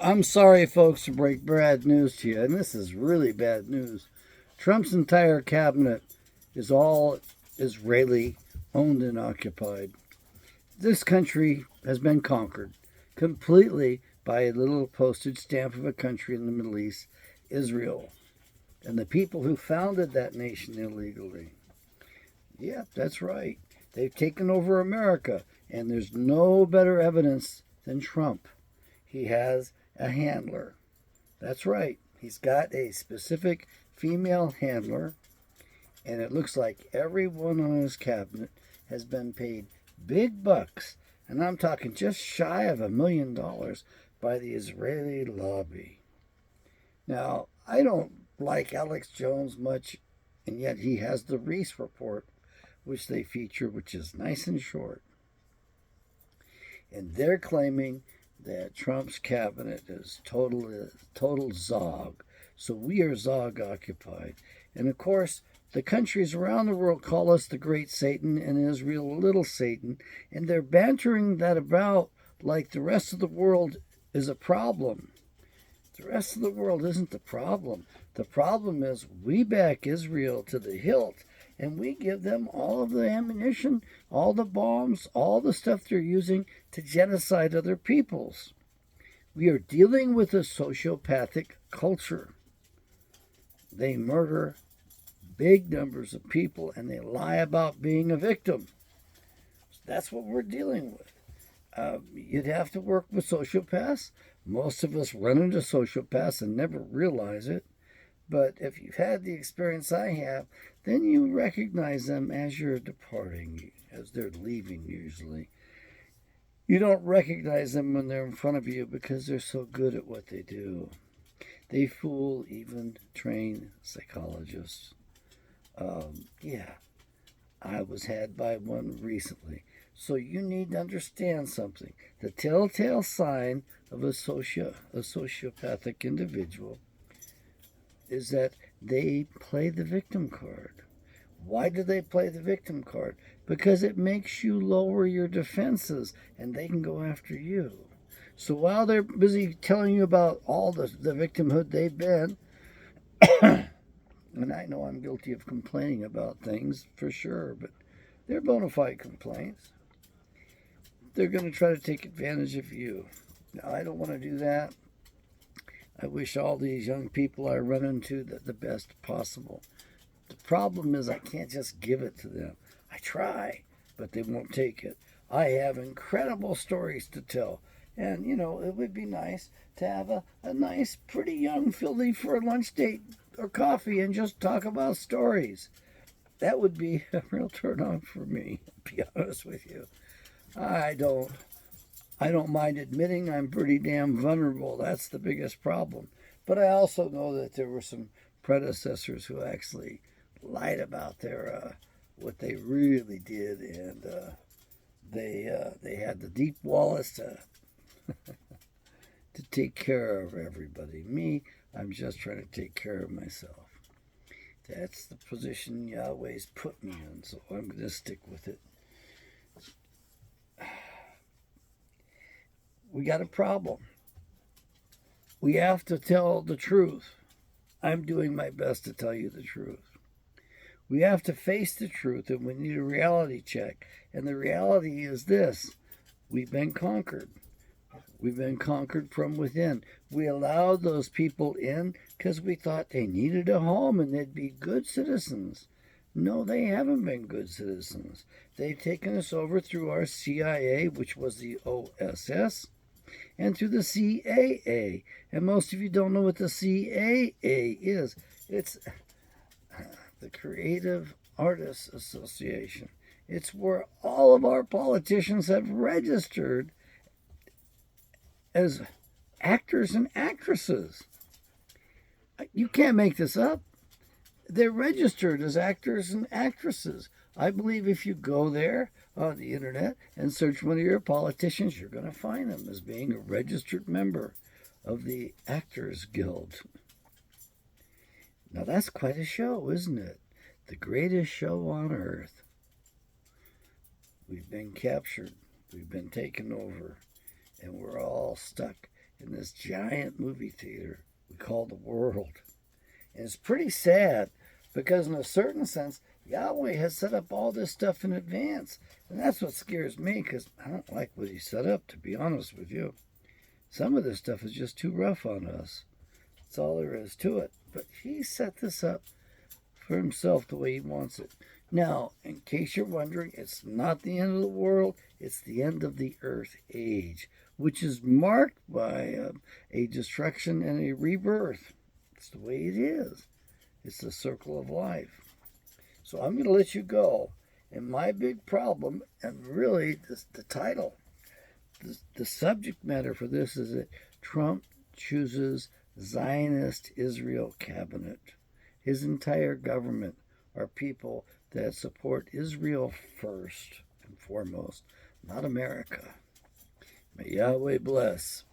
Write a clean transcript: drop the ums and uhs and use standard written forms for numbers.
I'm sorry, folks, to break bad news to you, and this is really bad news. Trump's entire cabinet is all Israeli owned and occupied. This country has been conquered completely by a little postage stamp of a country in the Middle East, Israel, and the people who founded that nation illegally. Yep, that's right. They've taken over America, and there's no better evidence than Trump. He has a handler. That's right. He's got a specific female handler, and it looks like everyone on his cabinet has been paid big bucks, and I'm talking just shy of $1 million by the Israeli lobby. Now, I don't like Alex Jones much, and yet he has the Reese report, which they feature, which is nice and short. And they're claiming that Trump's cabinet is total Zog. So we are Zog occupied. And of course, the countries around the world call us the Great Satan and Israel Little Satan, and they're bantering that about like the rest of the world is a problem. The rest of the world isn't the problem. The problem is we back Israel to the hilt, and we give them all of the ammunition, all the bombs, all the stuff they're using to genocide other peoples. We are dealing with a sociopathic culture. They murder big numbers of people and they lie about being a victim. That's what we're dealing with. You'd have to work with sociopaths. Most of us run into sociopaths and never realize it. But if you've had the experience I have, then you recognize them as you're departing, as they're leaving usually. You don't recognize them when they're in front of you because they're so good at what they do. They fool even trained psychologists. Yeah, I was had by one recently. So you need to understand something. The telltale sign of a sociopathic individual is that they play the victim card. Why do they play the victim card? Because it makes you lower your defenses and they can go after you. So while they're busy telling you about all the victimhood they've been, and I know I'm guilty of complaining about things for sure, but they're bona fide complaints. They're going to try to take advantage of you. Now, I don't want to do that. I wish all these young people I run into the best possible. The problem is I can't just give it to them. I try, but they won't take it. I have incredible stories to tell. And, it would be nice to have a nice, pretty young filly for a lunch date or coffee and just talk about stories. That would be a real turn on for me, to be honest with you. I don't mind admitting I'm pretty damn vulnerable. That's the biggest problem. But I also know that there were some predecessors who actually lied about their what they really did, and they had the deep wallets to take care of everybody. Me, I'm just trying to take care of myself. That's the position Yahweh's put me in, so I'm going to stick with it. We got a problem. We have to tell the truth. I'm doing my best to tell you the truth. We have to face the truth, and we need a reality check. And the reality is this: we've been conquered. We've been conquered from within. We allowed those people in because we thought they needed a home and they'd be good citizens. No, they haven't been good citizens. They've taken us over through our CIA, which was the OSS, and through the CAA. And most of you don't know what the CAA is. It's the Creative Artists Association. It's where all of our politicians have registered as actors and actresses. You can't make this up. They're registered as actors and actresses. I believe if you go there on the internet and search one of your politicians, you're going to find them as being a registered member of the Actors Guild. Now that's quite a show, isn't it? The greatest show on earth. We've been captured. We've been taken over. And we're all stuck in this giant movie theater we call the world. And it's pretty sad because, in a certain sense, Yahweh has set up all this stuff in advance. And that's what scares me, because I don't like what he set up, to be honest with you. Some of this stuff is just too rough on us. That's all there is to it. But he set this up for himself the way he wants it. Now, in case you're wondering, it's not the end of the world. It's the end of the earth age, which is marked by a destruction and a rebirth. It's the way it is. It's the circle of life. So I'm going to let you go. And my big problem, and really the title, the subject matter for this is that Trump chooses Zionist Israel Cabinet. His entire government are people that support Israel first and foremost, not America. May Yahweh bless.